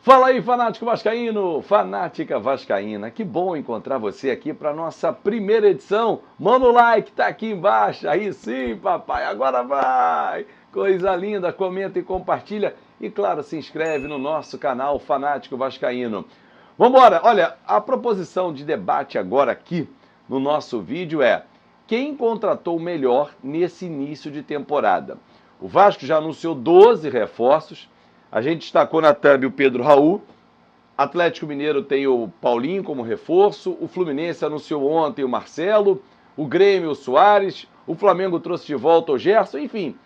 Fala aí, fanático vascaíno, fanática vascaína, que bom encontrar você aqui para nossa primeira edição. Manda o like, tá aqui embaixo, aí sim, papai, agora vai! Coisa linda, comenta e compartilha e, claro, se inscreve no nosso canal Fanático Vascaíno. Vambora, olha, a proposição de debate agora aqui no nosso vídeo é: quem contratou melhor nesse início de temporada? O Vasco já anunciou 12 reforços. A gente destacou na thumb o Pedro Raul. Atlético Mineiro tem o Paulinho como reforço. O Fluminense anunciou ontem o Marcelo. O Grêmio, o Soares. O Flamengo trouxe de volta o Gerson. Enfim,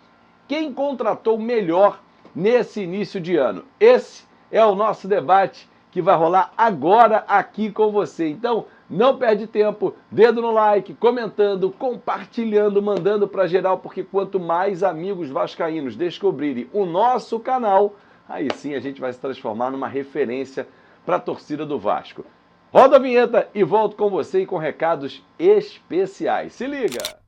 quem contratou melhor nesse início de ano? Esse é o nosso debate que vai rolar agora aqui com você. Então, não perde tempo, dedo no like, comentando, compartilhando, mandando para geral, porque quanto mais amigos vascaínos descobrirem o nosso canal, aí sim a gente vai se transformar numa referência para a torcida do Vasco. Roda a vinheta e volto com você e com recados especiais. Se liga!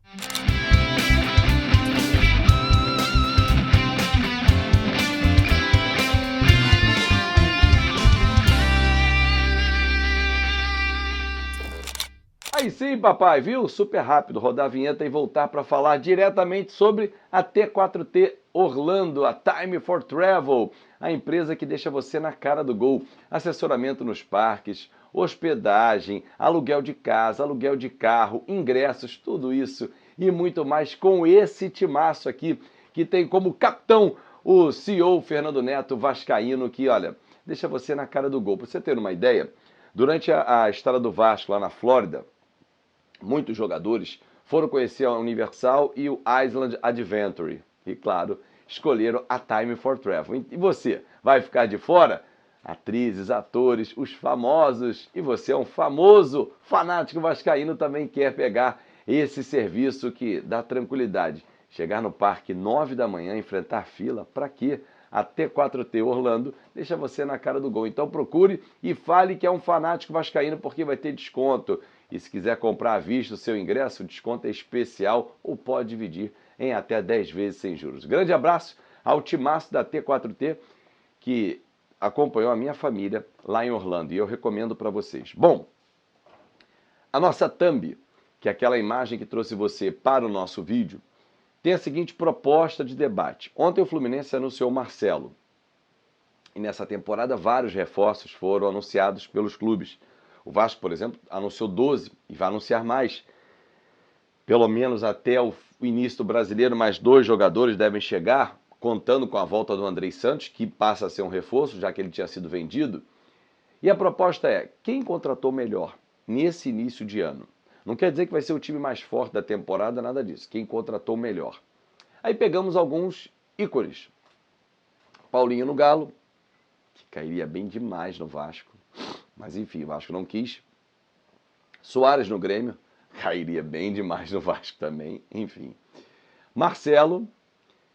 Aí sim, papai, viu? Super rápido rodar a vinheta e voltar para falar diretamente sobre a T4T Orlando, a Time for Travel, a empresa que deixa você na cara do gol. Assessoramento nos parques, hospedagem, aluguel de casa, aluguel de carro, ingressos, tudo isso e muito mais com esse timaço aqui, que tem como capitão o CEO Fernando Neto Vascaíno, que, olha, deixa você na cara do gol. Para você ter uma ideia, durante a estada do Vasco lá na Flórida, muitos jogadores foram conhecer a Universal e o Island Adventure. E, claro, escolheram a Time for Travel. E você, vai ficar de fora? Atrizes, atores, os famosos. E você é um famoso fanático vascaíno, também quer pegar esse serviço que dá tranquilidade. Chegar no parque 9 da manhã, enfrentar fila, para quê? A T4T Orlando deixa você na cara do gol. Então procure e fale que é um fanático vascaíno, porque vai ter desconto. E se quiser comprar à vista o seu ingresso, o desconto é especial ou pode dividir em até 10 vezes sem juros. Grande abraço ao timaço da T4T que acompanhou a minha família lá em Orlando e eu recomendo para vocês. Bom, a nossa thumb, que é aquela imagem que trouxe você para o nosso vídeo, tem a seguinte proposta de debate. Ontem o Fluminense anunciou o Marcelo. E nessa temporada vários reforços foram anunciados pelos clubes. O Vasco, por exemplo, anunciou 12 e vai anunciar mais. Pelo menos até o início do Brasileiro, mais 2 jogadores devem chegar, contando com a volta do Andrei Santos, que passa a ser um reforço, já que ele tinha sido vendido. E a proposta é: quem contratou melhor nesse início de ano? Não quer dizer que vai ser o time mais forte da temporada, nada disso. Quem contratou melhor. Aí pegamos alguns ícones. Paulinho no Galo, que cairia bem demais no Vasco. Mas enfim, o Vasco não quis. Soares no Grêmio, cairia bem demais no Vasco também, enfim. Marcelo,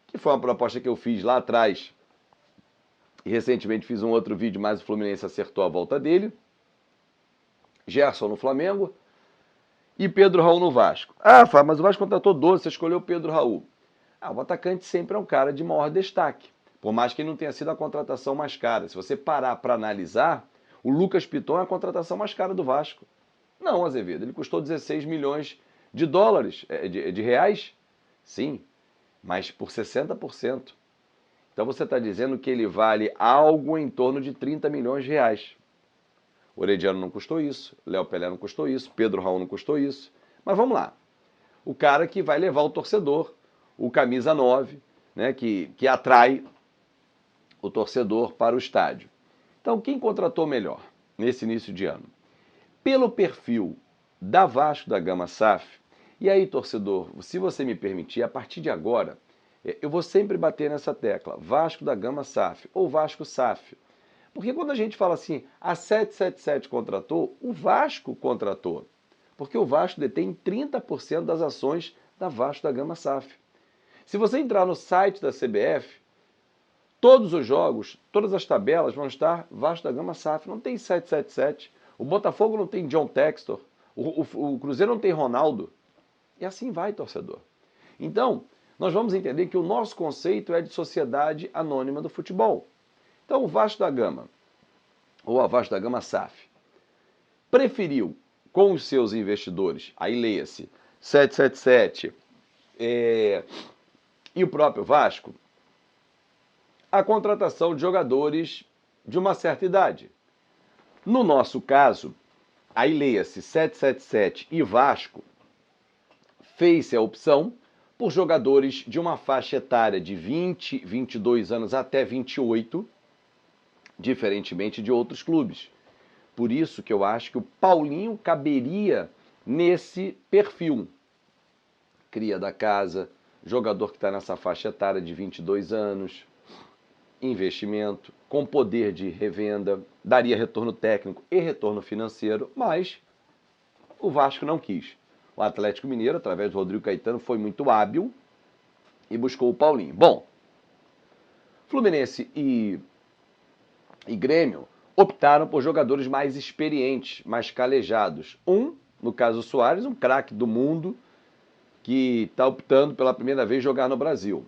que foi uma proposta que eu fiz lá atrás. E recentemente fiz um outro vídeo, mas o Fluminense acertou a volta dele. Gerson no Flamengo. E Pedro Raul no Vasco. Ah, Fábio, mas o Vasco contratou 12, você escolheu o Pedro Raul. Ah, o atacante sempre é um cara de maior destaque. Por mais que ele não tenha sido a contratação mais cara. Se você parar para analisar, o Lucas Piton é a contratação mais cara do Vasco. Não, Azevedo, ele custou 16 milhões de dólares, de reais? Sim, mas por 60%. Então você está dizendo que ele vale algo em torno de 30 milhões de reais. O Orediano não custou isso, Léo Pelé não custou isso, Pedro Raul não custou isso. Mas vamos lá. O cara que vai levar o torcedor, o camisa 9, né, que atrai o torcedor para o estádio. Então, quem contratou melhor nesse início de ano? Pelo perfil da Vasco da Gama SAF, e aí, torcedor, se você me permitir, a partir de agora, eu vou sempre bater nessa tecla, Vasco da Gama SAF ou Vasco SAF. Porque quando a gente fala assim, a 777 contratou, o Vasco contratou. Porque o Vasco detém 30% das ações da Vasco da Gama SAF. Se você entrar no site da CBF, todos os jogos, todas as tabelas vão estar Vasco da Gama SAF. Não tem 777. O Botafogo não tem John Textor. O Cruzeiro não tem Ronaldo. E assim vai, torcedor. Então, nós vamos entender que o nosso conceito é de sociedade anônima do futebol. Então, o Vasco da Gama ou a Vasco da Gama SAF, preferiu com os seus investidores, aí leia-se 777 e o próprio Vasco, a contratação de jogadores de uma certa idade. No nosso caso, aí leia-se 777 e Vasco, fez-se a opção por jogadores de uma faixa etária de 20, 22 anos até 28, diferentemente de outros clubes. Por isso que eu acho que o Paulinho caberia nesse perfil. Cria da casa, jogador que está nessa faixa etária de 22 anos, investimento, com poder de revenda, daria retorno técnico e retorno financeiro, mas o Vasco não quis. O Atlético Mineiro, através do Rodrigo Caetano, foi muito hábil e buscou o Paulinho. Bom, Fluminense e Grêmio optaram por jogadores mais experientes, mais calejados. No caso Soares, um craque do mundo que está optando pela primeira vez jogar no Brasil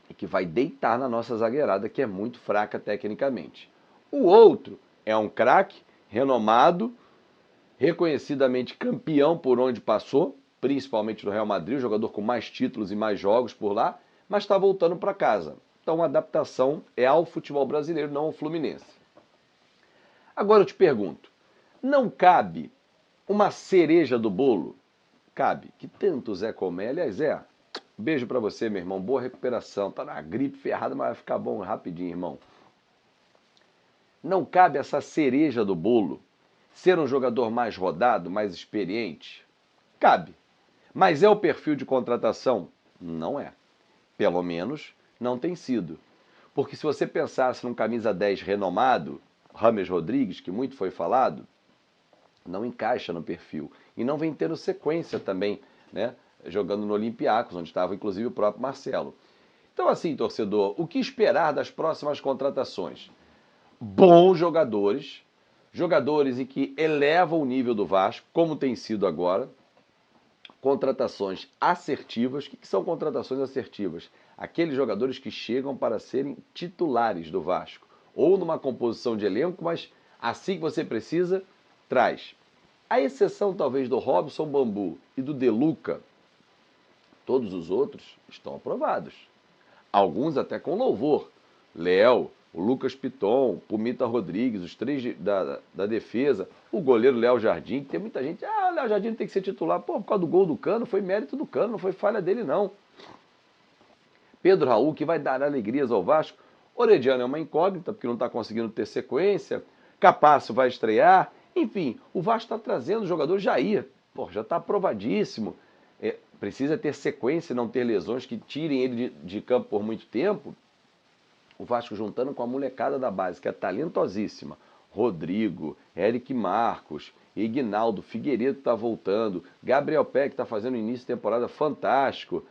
e que vai deitar na nossa zagueirada, que é muito fraca tecnicamente. O outro é um craque renomado, reconhecidamente campeão por onde passou, principalmente no Real Madrid, o jogador com mais títulos e mais jogos por lá, mas está voltando para casa. Então a adaptação é ao futebol brasileiro, não ao Fluminense. Agora eu te pergunto, não cabe uma cereja do bolo? Cabe, que tanto o Zé Comé, aliás, Zé, beijo pra você, meu irmão, boa recuperação, tá na gripe ferrada, mas vai ficar bom rapidinho, irmão. Não cabe essa cereja do bolo ser um jogador mais rodado, mais experiente? Cabe. Mas é o perfil de contratação? Não é. Pelo menos não tem sido. Porque se você pensasse num camisa 10 renomado, James Rodrigues, que muito foi falado, não encaixa no perfil. E não vem tendo sequência também, né? Jogando no Olympiacos, onde estava inclusive o próprio Marcelo. Então assim, torcedor, o que esperar das próximas contratações? Bons jogadores, jogadores em que elevam o nível do Vasco, como tem sido agora, contratações assertivas. O que são contratações assertivas? Aqueles jogadores que chegam para serem titulares do Vasco, ou numa composição de elenco, mas assim que você precisa, traz. A exceção talvez do Robson Bambu e do De Luca, todos os outros estão aprovados. Alguns até com louvor. Léo, o Lucas Piton, Pumita Rodrigues, os três da defesa, o goleiro Léo Jardim, que tem muita gente, o Léo Jardim tem que ser titular. Pô, por causa do gol do Cano, foi mérito do Cano, não foi falha dele não. Pedro Raul, que vai dar alegrias ao Vasco. Orediano é uma incógnita, porque não está conseguindo ter sequência. Capasso vai estrear. Enfim, o Vasco está trazendo o jogador Jair. Pô, já está aprovadíssimo. Precisa ter sequência, não ter lesões que tirem ele de campo por muito tempo. O Vasco juntando com a molecada da base, que é talentosíssima. Rodrigo, Eric Marcos, Ignaldo, Figueiredo está voltando, Gabriel Pé, que está fazendo início de temporada fantástico.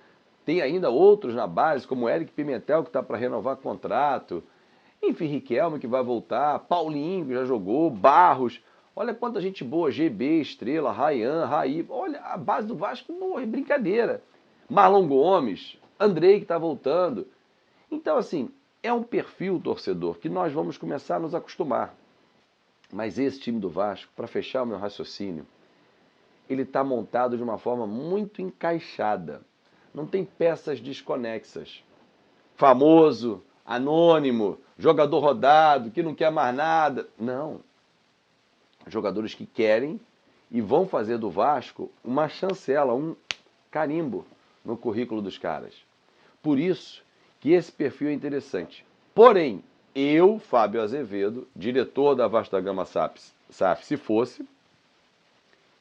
Tem ainda outros na base, como Eric Pimentel, que está para renovar contrato. Enfim, Riquelme, que vai voltar, Paulinho, que já jogou, Barros. Olha quanta gente boa, GB, Estrela, Ryan, Raí. Olha, a base do Vasco não é brincadeira. Marlon Gomes, Andrei, que está voltando. Então, assim, é um perfil, torcedor, que nós vamos começar a nos acostumar. Mas esse time do Vasco, para fechar o meu raciocínio, ele está montado de uma forma muito encaixada. Não tem peças desconexas. Famoso, anônimo, jogador rodado, que não quer mais nada. Não. Jogadores que querem e vão fazer do Vasco uma chancela, um carimbo no currículo dos caras. Por isso que esse perfil é interessante. Porém, eu, Fábio Azevedo, diretor da Vasco da Gama SAF, se fosse,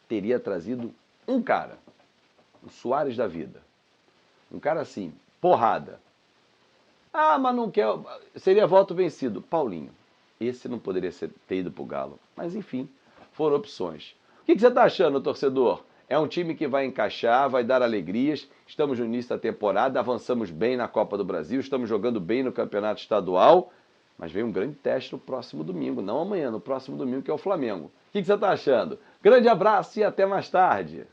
teria trazido um cara, o Soares da vida. Um cara assim, porrada. Mas não quer, seria voto vencido. Paulinho. Esse não poderia ter ido pro Galo. Mas enfim, foram opções. O que você está achando, torcedor? É um time que vai encaixar, vai dar alegrias. Estamos no início da temporada, avançamos bem na Copa do Brasil, estamos jogando bem no Campeonato Estadual. Mas vem um grande teste no próximo domingo, não amanhã, no próximo domingo, que é o Flamengo. O que você está achando? Grande abraço e até mais tarde.